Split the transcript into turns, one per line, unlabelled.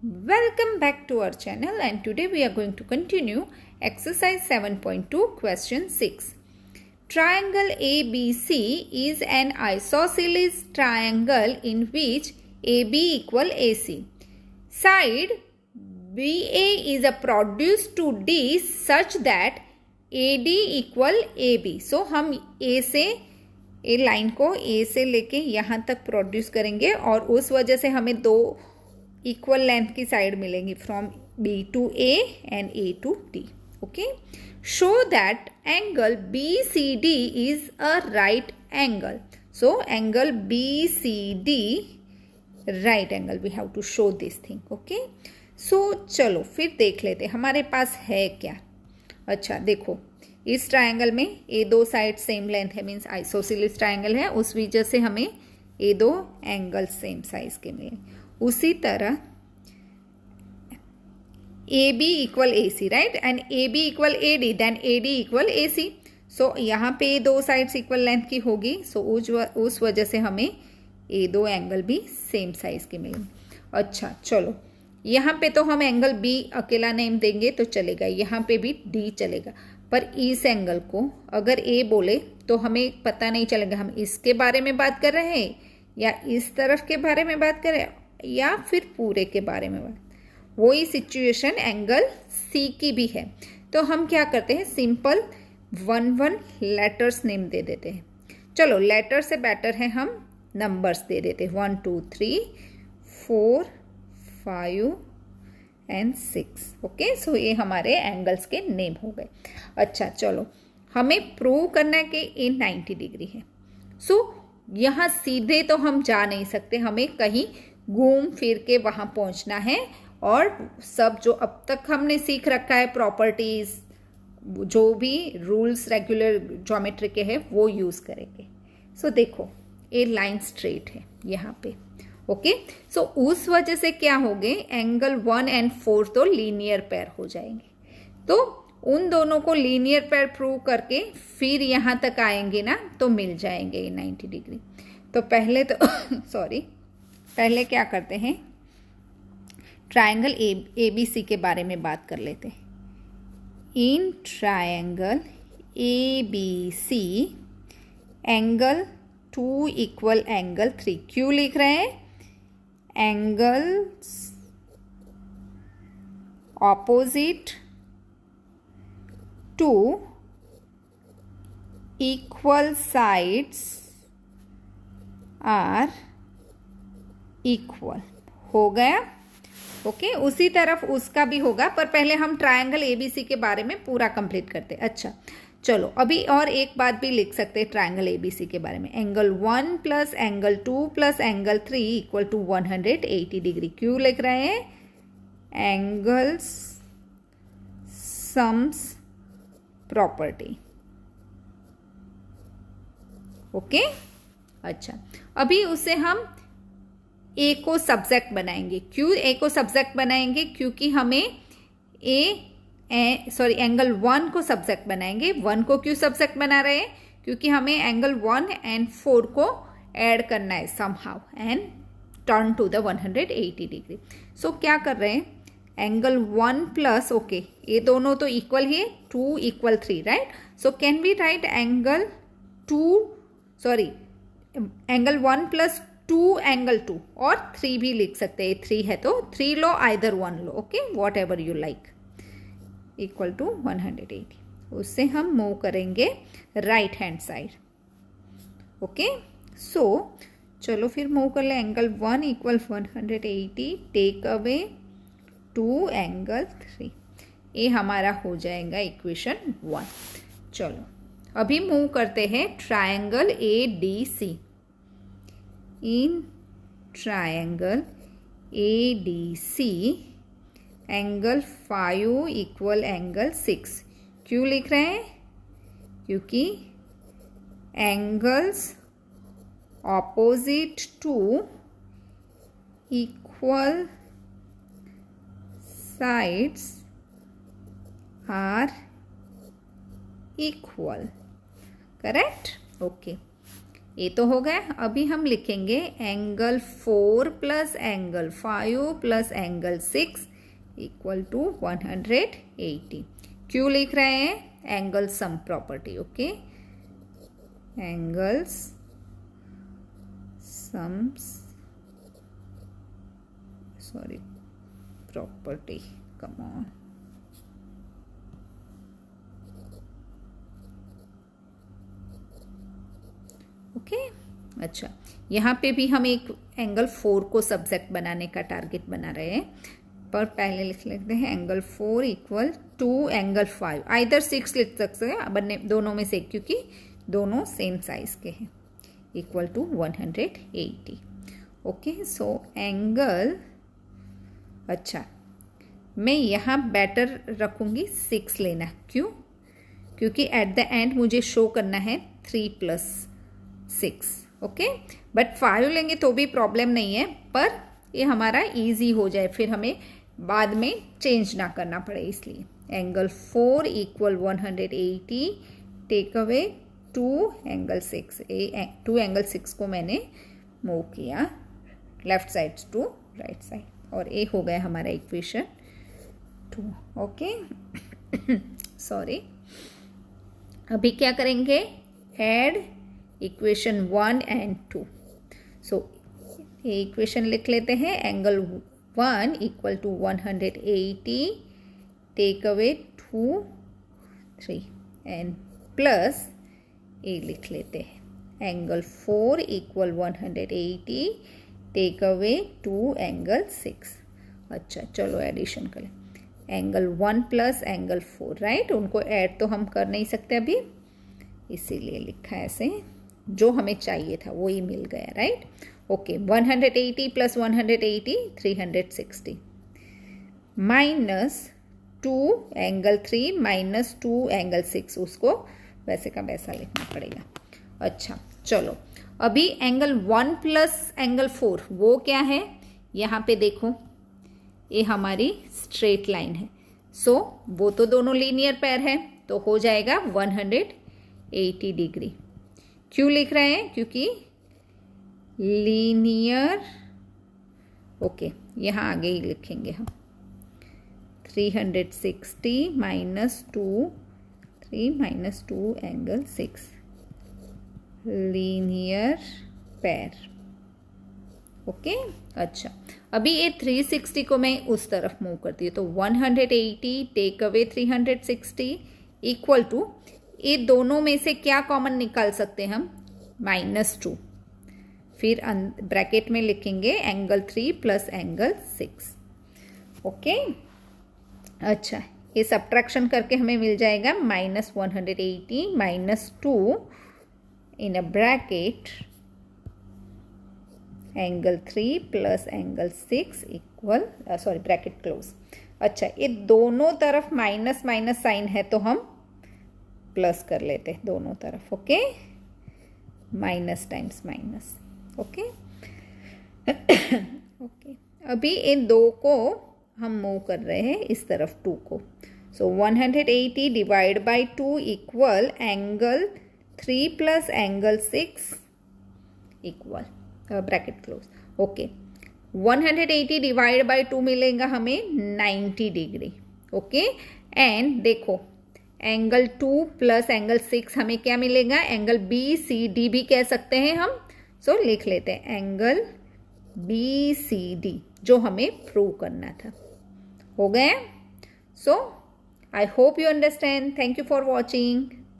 Welcome back to our channel, and today we are going to continue exercise 7.2 question 6. Triangle ABC is an isosceles triangle in which AB equal AC. Side BA is a produced to D such that AD equal AB. So हम A से ए line को A से लेके यहाँ तक produce करेंगे और उस वजह से हमें दो इक्वल लेंथ की साइड मिलेंगी from B to A and A to D. Okay. Show that angle BCD is a right angle. So angle BCD right angle. We have to show this thing. Okay. So चलो फिर देख लेते हमारे पास है क्या. अच्छा देखो इस ट्रायंगल में ये दो साइड सेम लेंथ है, मीन्स आइसोसेलेस ट्रायंगल है, उस वजह से हमें ये दो एंगल सेम साइज के मिले. उसी तरह A B equal A C, right, and A B equal A D, then A D equal A C. So यहाँ पे दो साइड्स इक्वल लेंथ की होगी, सो उस वजह से हमें ये दो एंगल भी सेम साइज के मिलेंगे. अच्छा चलो यहाँ पे तो हम एंगल बी अकेला नेम देंगे तो चलेगा, यहाँ पे भी डी चलेगा, पर इस एंगल को अगर ए बोले तो हमें पता नहीं चलेगा हम इसके बारे में बात कर रहे हैं या इस तरफ के बारे में बात कर रहे हैं या फिर पूरे के बारे में बात. वही सिचुएशन एंगल सी की भी है. तो हम क्या करते हैं, सिंपल 1 लेटर्स नेम दे देते हैं. चलो लेटर से बेटर है हम नंबर्स दे देते हैं, 1 2 3 4 5 एंड 6. ओके, सो ये हमारे एंगल्स के नेम हो गए. अच्छा चलो हमें प्रूव करना है कि ये 90 डिग्री है. सो यहाँ सीधे तो हम जा नहीं सकते, हमें कहीं घूम फिर के वहां पहुंचना है और सब जो अब तक हमने सीख रखा है प्रॉपर्टीज, जो भी रूल्स रेगुलर ज्योमेट्री के हैं वो यूज करेंगे. सो देखो ये लाइन स्ट्रेट है यहाँ पे. ओके, सो उस वजह से क्या हो गए, एंगल 1 and 4 तो लीनियर पेयर हो जाएंगे. तो उन दोनों को लीनियर पेयर प्रूव करके फिर यहाँ तक आएंगे ना तो मिल जाएंगे ये 90 डिग्री. तो पहले तो सॉरी पहले क्या करते हैं, ट्रायंगल ए बी सी के बारे में बात कर लेते हैं. In triangle A B C angle 2 equal angle 3. क्यों लिख रहे हैं, angles opposite to equal sides are equal. हो गया. ओके, उसी तरफ उसका भी होगा, पर पहले हम ट्रायंगल एबीसी के बारे में पूरा कंप्लीट करते. अच्छा चलो अभी और एक बात भी लिख सकते हैं ट्रायंगल एबीसी के बारे में. Angle 1 plus angle 2 plus angle 3 equal to 180 degree. क्यों लिख रहे हैं, एंगल्स सम्स प्रॉपर्टी. ओके, अच्छा अभी उसे हम ए को सब्जेक्ट बनाएंगे. क्यों ए को सब्जेक्ट बनाएंगे, क्योंकि हमें एंगल 1 को सब्जेक्ट बनाएंगे. 1 को क्यों सब्जेक्ट बना रहे हैं, क्योंकि हमें एंगल 1 and 4 को ऐड करना है somehow and turn to the 180 degree. So क्या कर रहे हैं, एंगल 1 प्लस, ओके ये दोनों तो इक्वल है, 2 equal 3, right. So can we write angle 1 plus 2 angle 2 और 3 भी लिख सकते हैं. 3 है तो 3 लो, आइदर 1 लो. Okay, whatever you like, equal to 180. उससे हम मूव करेंगे right hand side. Okay, so चलो फिर मूव कर ले. Angle 1 equal 180, take away 2 angle 3. ये हमारा हो जाएगा इक्वेशन 1. चलो अभी मूव करते हैं triangle A D C. In triangle A D C angle 5 equal angle 6. क्यों लिख रहे हैं, क्योंकि angles opposite to equal sides are equal. Correct. Okay, ए तो हो गया। अभी हम लिखेंगे angle 4 plus angle 5 plus angle 6 equal to 180। क्यों लिख रहे हैं? Angle sum property. Okay, angles sums sorry property, come on. Okay अच्छा, यहाँ पे भी हम एक एंगल 4 को सब्जेक्ट बनाने का टारगेट बना रहे हैं, पर पहले लिख लेते हैं angle 4 equal to angle 5। Either 6 लिख सकते हैं, बनने दोनों में से, क्योंकि दोनों सेम साइज के हैं। Equal to 180। Okay, so angle, अच्छा मैं यहाँ बेटर रखूँगी 6 लेना। क्यों? क्योंकि एट द एंड मुझे शो करना है 3 प्लस 6। ओके, बट 5 लेंगे तो भी प्रॉब्लम नहीं है, पर ये हमारा इजी हो जाए, फिर हमें बाद में चेंज ना करना पड़े, इसलिए angle 4 equal 180 take away 2 angle 6। 2 angle 6 को मैंने मूव किया left side to right side, और ये हो गया हमारा इक्वेशन 2। ओके सॉरी, अभी क्या करेंगे? Add equation 1 and 2। सो ये इक्वेशन लिख लेते हैं। Angle 1 equal to 180 take away 2 3 and plus A लिख लेते हैं। Angle 4 equal 180 take away 2 angle 6। अच्छा चलो एडिशन करें। एंगल 1 प्लस एंगल 4, राइट, उनको ऐड तो हम कर नहीं सकते अभी, इसीलिए लिखा है ऐसे। जो हमें चाहिए था वो ही मिल गया, right. Okay, 180 plus 180 360 minus 2 angle 3 minus 2 angle 6, उसको वैसे का वैसा लिखना पड़ेगा। अच्छा चलो, अभी एंगल 1 प्लस एंगल 4 वो क्या है? यहाँ पे देखो, ये हमारी स्ट्रेट लाइन है, सो वो तो दोनों लीनियर पेयर है, तो हो जाएगा 180 डिग्री। क्यों लिख रहे हैं? क्योंकि लीनियर, ओके यहाँ आगे ही लिखेंगे हम 360 minus 2 3 minus 2 angle 6 linear pair. Okay अच्छा, अभी ये 360 को मैं उस तरफ मूव करती हूँ, तो 180 टेक अवे 360 इक्वल टू, ये दोनों में से क्या कॉमन निकाल सकते हैं हम? -2। फिर ब्रैकेट में लिखेंगे एंगल 3 प्लस एंगल 6। ओके अच्छा, ये सब्ट्रैक्शन करके हमें मिल जाएगा -180 minus 2 in a bracket angle 3 plus angle 6 equal, sorry bracket close. अच्छा, ये दोनों तरफ माइनस माइनस साइन है, तो हम प्लस कर लेते हैं दोनों तरफ। Okay, minus times minus. Okay okay, अभी इन दो को हम मूव कर रहे हैं इस तरफ 2 को, सो 180 divide by 2 equal angle 3 plus angle 6 equal bracket close. Okay, 180 divide by 2 मिलेगा हमें 90 डिग्री। ओके, एंड देखो एंगल 2 प्लस एंगल 6 हमें क्या मिलेगा? एंगल BCD भी कह सकते हैं हम, सो लिख लेते हैं एंगल BCD, जो हमें प्रूव करना था। हो गया? So I hope you understand. Thank you for watching.